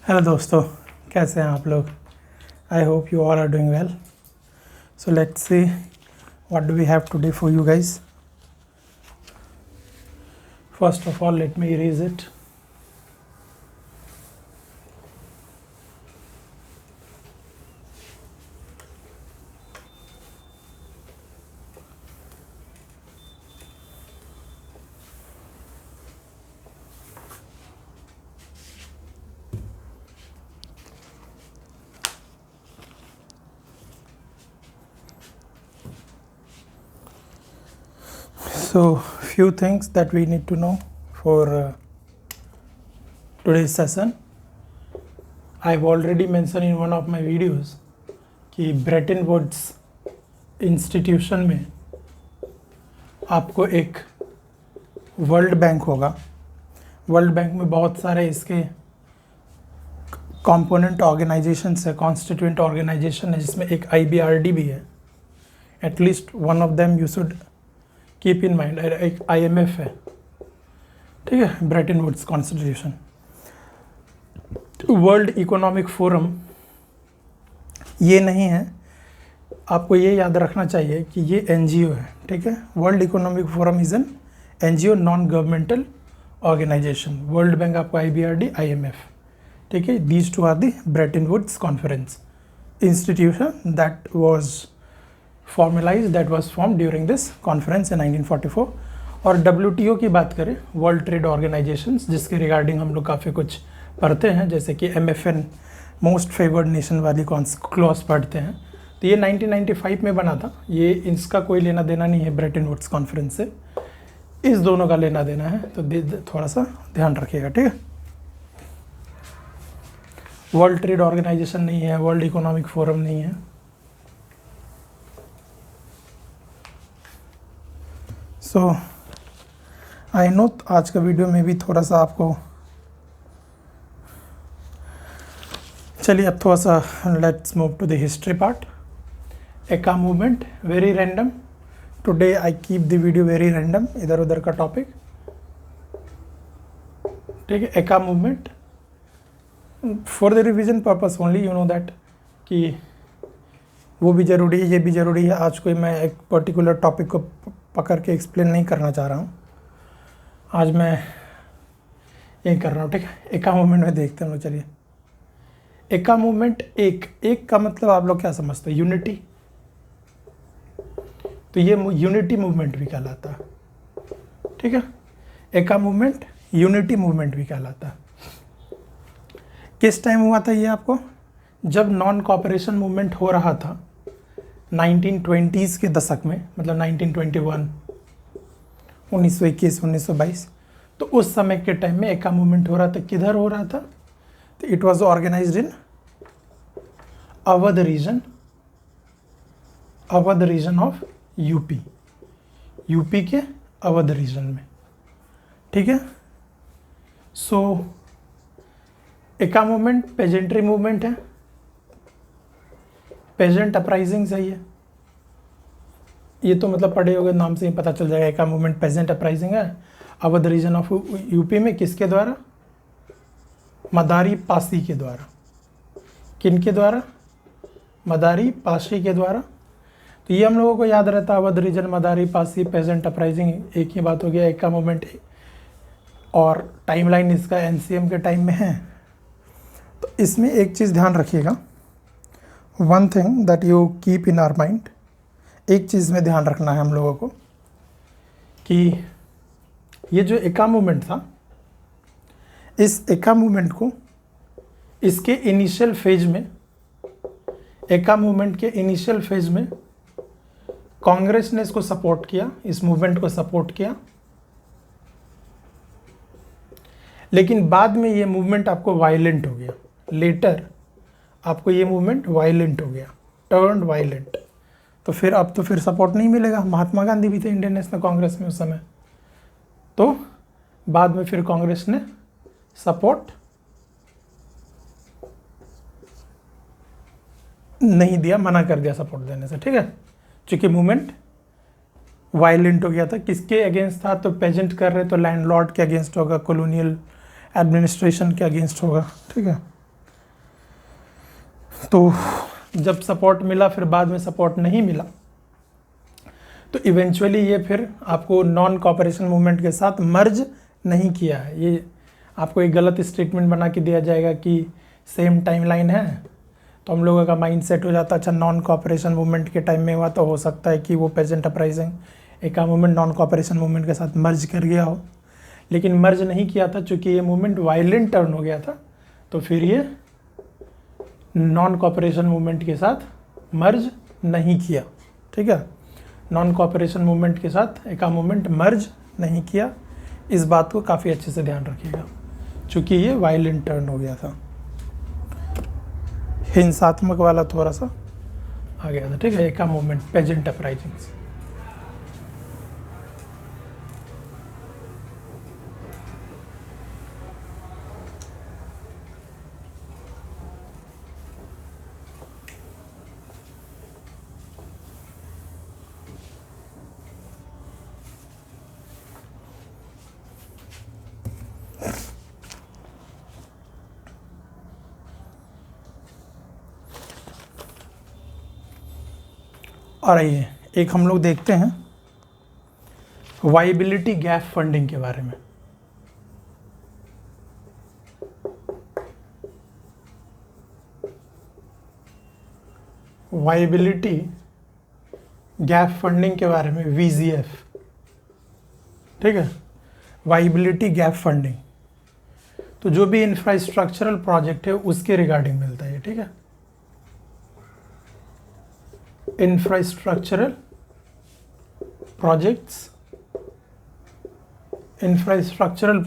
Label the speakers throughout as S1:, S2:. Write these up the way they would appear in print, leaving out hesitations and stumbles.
S1: Hello दोस्तों, कैसे हैं आप लोग? I hope you all are doing well. So let's see what do we have today for you guys. First of all let me erase it. So, few things that we need to know for today's session. I've already mentioned in one of my videos कि Bretton Woods institution में आपको एक world bank होगा. World bank में बहुत सारे इसके component organisations है, कॉन्स्टिट्यूएंट ऑर्गेनाइजेशन है, जिसमें एक IBRD भी है. At least one of them you should keep in mind. एक IMF है, ठीक है, Bretton Woods constitution. World economic forum ये नहीं है. आपको ये याद रखना चाहिए कि ये NGO है, ठीक है. World economic forum is an NGO, non governmental organisation. World bank आपको IBRD, IMF, ठीक है. These two are the Bretton Woods conference institution that was formalize, that was form during this conference in 1944. और WTO की बात करें, world trade organisation, जिसके regarding हम लोग काफ़ी कुछ पढ़ते हैं, जैसे कि MFN, मोस्ट फेवर्ड नेशन वाली क्लॉज पढ़ते हैं. तो ये 1995 में बना था. ये इसका कोई लेना देना नहीं है ब्रेटन वुड्स कॉन्फ्रेंस से. इस दोनों का लेना देना है, तो थोड़ा सा ध्यान रखिएगा, ठीक है. वर्ल्ड ट्रेड ऑर्गेनाइजेशन नहीं है, वर्ल्ड इकोनॉमिक फोरम नहीं है. सो आई नो आज का वीडियो में भी थोड़ा सा आपको, चलिए अब थोड़ा सा let's move to the history part. Eka movement, very random. Today I keep the video very random, इधर उधर का टॉपिक, ठीक है. Eka movement for the revision purpose only, you know that कि वो भी ज़रूरी है, ये भी ज़रूरी है. आज कोई मैं एक पर्टिकुलर टॉपिक को पकड़ के एक्सप्लेन नहीं करना चाह रहा हूँ. आज मैं यही कर रहा हूँ, ठीक है. एका मूवमेंट में देखते हैं लोग. चलिए, एका मूवमेंट, एक का मतलब आप लोग क्या समझते हैं? यूनिटी. तो ये यूनिटी मूवमेंट भी कहलाता है, ठीक है. एका मूवमेंट यूनिटी मूवमेंट भी कहलाता है. किस टाइम हुआ था ये आपको? जब नॉन कॉपरेशन मूवमेंट हो रहा था 1920s के दशक में, मतलब 1921, 1921, 1922. तो उस समय के टाइम में एका मूवमेंट हो रहा था. किधर हो रहा था? तो it was organised in Awadh region of UP के अवध रीजन में, ठीक है. So Eka movement peasantry movement है, पेजेंट अपराइजिंग सही है. ये तो मतलब पढ़े होंगे, नाम से ही पता चल जाएगा. एका मूवमेंट पेजेंट अपराइजिंग है अवध रीजन ऑफ यूपी में. किसके द्वारा? मदारी पासी के द्वारा. किन के द्वारा? मदारी पासी के द्वारा. तो ये हम लोगों को याद रहता है, अवध रीजन, मदारी पासी, पेजेंट अपराइजिंग, एक ही बात हो गया. एका मूवमेंट और टाइमलाइन इसका NCM के टाइम में है. तो इसमें एक चीज़ ध्यान रखिएगा, one thing that you keep in our mind. एक चीज़ में ध्यान रखना है हम लोगों को कि ये जो एका मूवमेंट था, इस एका मूवमेंट को इसके इनिशियल फेज में, एका मूवमेंट के इनिशियल फेज में कांग्रेस ने इसको सपोर्ट किया, इस मूवमेंट को सपोर्ट किया. लेकिन बाद में ये मूवमेंट आपको वायलेंट हो गया. लेटर आपको ये मूवमेंट वायलेंट हो गया, टर्न्ड वायलेंट. तो फिर अब तो फिर सपोर्ट नहीं मिलेगा. महात्मा गांधी भी थे इंडियन नेशनल कांग्रेस में उस समय. तो बाद में फिर कांग्रेस ने सपोर्ट नहीं दिया, मना कर दिया सपोर्ट देने से, ठीक है. चूँकि मूवमेंट वायलेंट हो गया था. किसके अगेंस्ट था? तो पेजेंट कर रहे तो लैंडलॉर्ड के अगेंस्ट होगा, कॉलोनियल एडमिनिस्ट्रेशन के अगेंस्ट होगा, ठीक है. तो जब सपोर्ट मिला फिर बाद में सपोर्ट नहीं मिला, तो इवेंचुअली ये फिर आपको नॉन कॉपरेशन मूवमेंट के साथ मर्ज नहीं किया है। ये आपको एक गलत स्टेटमेंट बना के दिया जाएगा कि सेम टाइमलाइन है, तो हम लोगों का माइंड सेट हो जाता है अच्छा नॉन कॉपरेशन मूवमेंट के टाइम में हुआ तो हो सकता है कि वो पेजेंट अपराइजिंग एक मूवमेंट नॉन कॉपरेशन मूवमेंट के साथ मर्ज कर गया हो, लेकिन मर्ज नहीं किया था चूँकि ये मूवमेंट वायलेंट टर्न हो गया था, तो फिर ये नॉन कॉपरेशन मूवमेंट के साथ मर्ज नहीं किया। ठीक है, नॉन कॉपरेशन मूवमेंट के साथ एक मूवमेंट मर्ज नहीं किया, इस बात को काफ़ी अच्छे से ध्यान रखिएगा चूँकि ये वायलेंट टर्न हो गया था, हिंसात्मक वाला थोड़ा सा आ गया था। ठीक है, एक मूवमेंट पेजेंट अपराइजिंग। और आइए एक हम लोग देखते हैं वाइबिलिटी गैप फंडिंग के बारे में। वाइबिलिटी गैप फंडिंग के बारे में, VGF। ठीक है, वाइबिलिटी गैप फंडिंग तो जो भी इंफ्रास्ट्रक्चरल प्रोजेक्ट है उसके रिगार्डिंग मिलता है। ठीक है, infrastructural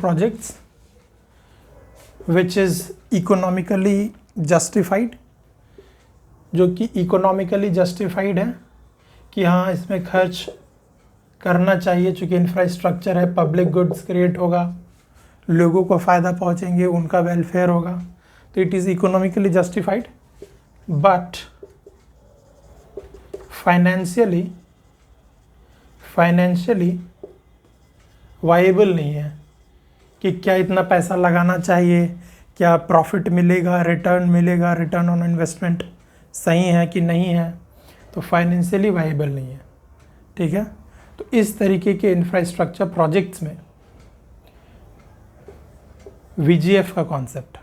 S1: projects which is economically justified, जो कि इकोनॉमिकली जस्टिफाइड है कि हाँ इसमें खर्च करना चाहिए चूँकि इंफ्रास्ट्रक्चर है, पब्लिक गुड्स क्रिएट होगा, लोगों को फ़ायदा पहुँचेंगे, उनका वेलफेयर होगा, तो it is economically justified but financially viable नहीं है कि क्या इतना पैसा लगाना चाहिए, क्या प्रॉफिट मिलेगा, रिटर्न ऑन इन्वेस्टमेंट सही है कि नहीं है, तो फाइनेंशियली वाइबल नहीं है। ठीक है, तो इस तरीके के इंफ्रास्ट्रक्चर प्रोजेक्ट्स में VGF का कॉन्सेप्ट,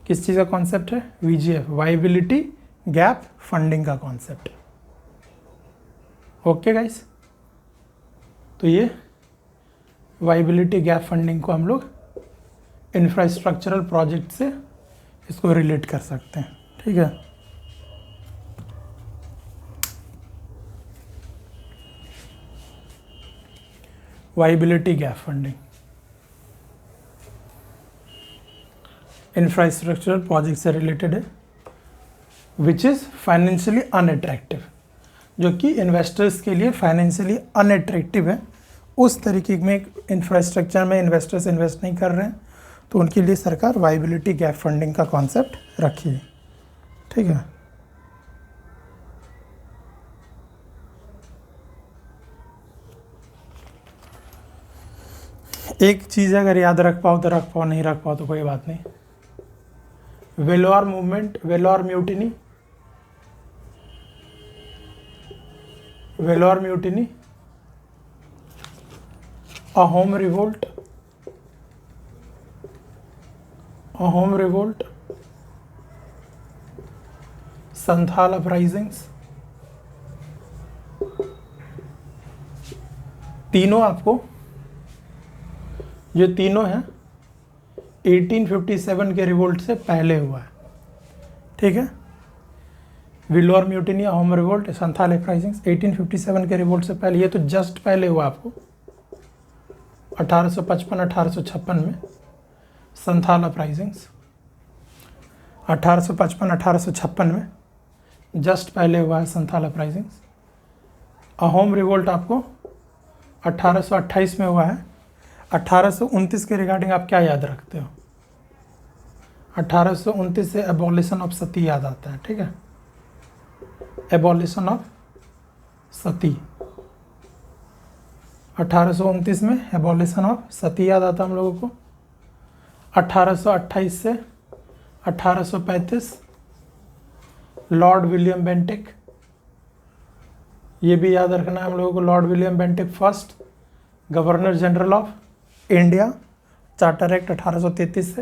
S1: किस चीज़ का कॉन्सेप्ट है? VGF, वाइबिलिटी गैप फंडिंग का कॉन्सेप्ट। ओके गाइस, तो ये वाइबिलिटी गैप फंडिंग को हम लोग इंफ्रास्ट्रक्चरल प्रोजेक्ट से इसको रिलेट कर सकते हैं। ठीक है, viability gap funding infrastructural project से रिलेटेड है विच इज़ फाइनेंशियली अनअट्रैक्टिव, जो कि इन्वेस्टर्स के लिए फाइनेंशियली अनअट्रैक्टिव है। उस तरीके में इंफ्रास्ट्रक्चर में इन्वेस्टर्स इन्वेस्ट नहीं कर रहे हैं, तो उनके लिए सरकार वाइबिलिटी गैप फंडिंग का कॉन्सेप्ट रखी है। ठीक है, एक चीज़ अगर याद रख पाओ तो रख पाओ, नहीं रख पाओ तो कोई बात नहीं। Vellore movement, Vellore mutiny, Vellore mutiny, Ahom revolt, Ahom revolt, Santhal uprisings, तीनों आपको, ये तीनों हैं 1857 के रिवोल्ट से पहले हुआ है। ठीक है, Vellore mutiny, Ahom revolt, Santhal uprisings 1857 के रिवोल्ट से पहले, ये तो जस्ट पहले हुआ आपको 1855-1856 में। संथाल अपराइजिंग्स 1855-1856 में जस्ट पहले हुआ है संथाल अपराइजिंग्स। अहोम रिवोल्ट आपको 1828 में हुआ है। 1829 के रिगार्डिंग आप क्या याद रखते हो? 1829 से एबॉलिशन ऑफ सती याद आता है। ठीक है, एबॉलिशन ऑफ सती 1829 में एबॉलिशन ऑफ सती याद आता हम लोगों को। 1828 से 1835 लॉर्ड विलियम बेंटिक, ये भी याद रखना है हम लोगों को। Lord William Bentinck first governor general of India, charter act 1833 से।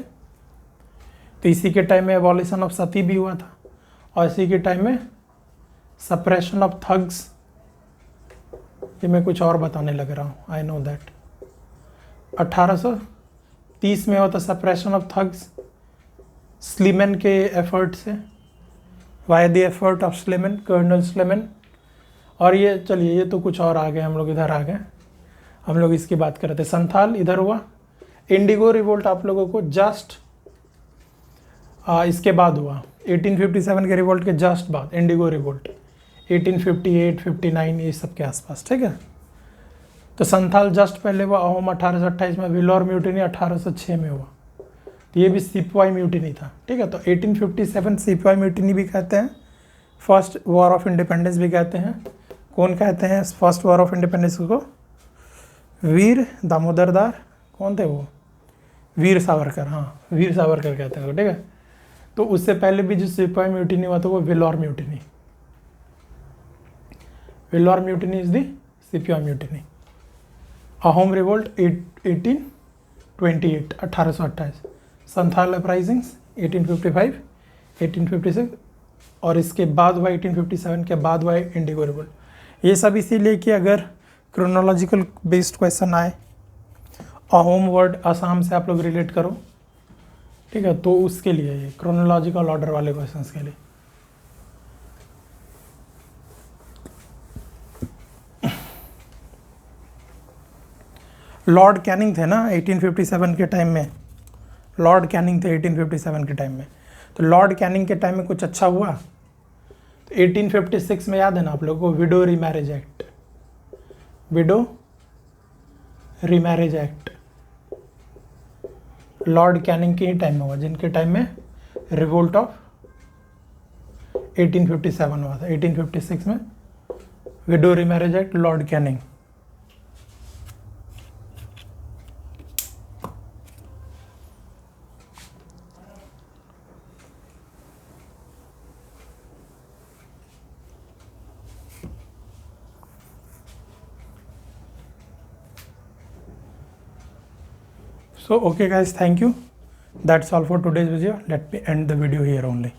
S1: तो इसी के टाइम में एबॉलिशन ऑफ सती भी हुआ था, और इसी के टाइम में सप्रेशन ऑफ थग्स। ये मैं कुछ और बताने लग रहा हूँ, आई नो दैट। 1830 में होता सप्रेशन ऑफ थग्स स्लीमन के एफर्ट से, why the effort of Sleeman, colonel Sleeman. और ये चलिए, ये तो कुछ और आ गए, हम लोग इधर आ गए, हम लोग इसकी बात कर रहे थे। संथाल इधर हुआ। इंडिगो रिवोल्ट आप लोगों को जस्ट इसके बाद हुआ, 1857 के रिवोल्ट के जस्ट बाद इंडिगो रिवोल्ट, 1858, 59 ये सब के आसपास, ठीक है। तो संथाल जस्ट पहले हुआ, अहोम 1828 में, व्हीलर म्यूटिनी 1806 में हुआ। तो ये भी सिपवाई म्यूटिनी था, ठीक है। तो 1857 सिपवाई म्यूटिनी भी कहते हैं, फर्स्ट वॉर ऑफ इंडिपेंडेंस भी कहते हैं। कौन कहते हैं फर्स्ट वॉर ऑफ इंडिपेंडेंस को? वीर दामोदर दास, कौन थे वो? वीर सावरकर, हाँ वीर सावरकर कहते हैं, ठीक है। तो उससे पहले भी जो सिपाही म्यूटिनी हुआ था वो Vellore mutiny, Vellore mutiny is the sipahi mutiny. Ahom revolt 1828, 1828। Santhal uprisings 1855, 1856, और इसके बाद हुआ 1857 के बाद हुआ इंडिगो रिवोल्ट। ये सब इसीलिए कि अगर क्रोनोलॉजिकल बेस्ड क्वेश्चन आए, अहोम वर्ड असम से आप लोग रिलेट करो, ठीक है, तो उसके लिए ये क्रोनोलॉजिकल ऑर्डर वाले क्वेश्चंस के लिए। लॉर्ड कैनिंग थे ना 1857 के टाइम में, लॉर्ड कैनिंग थे 1857 के टाइम में। तो लॉर्ड कैनिंग के टाइम में कुछ अच्छा हुआ। तो 1856 में याद है ना आप लोगों को, window remarriage act, window remarriage act Lord Canning के ही टाइम में हुआ, जिनके टाइम में रिवोल्ट ऑफ 1857 हुआ था। 1856 में window remarriage act, Lord Canning. So okay guys, thank you. That's all for today's video. Let me end the video here only.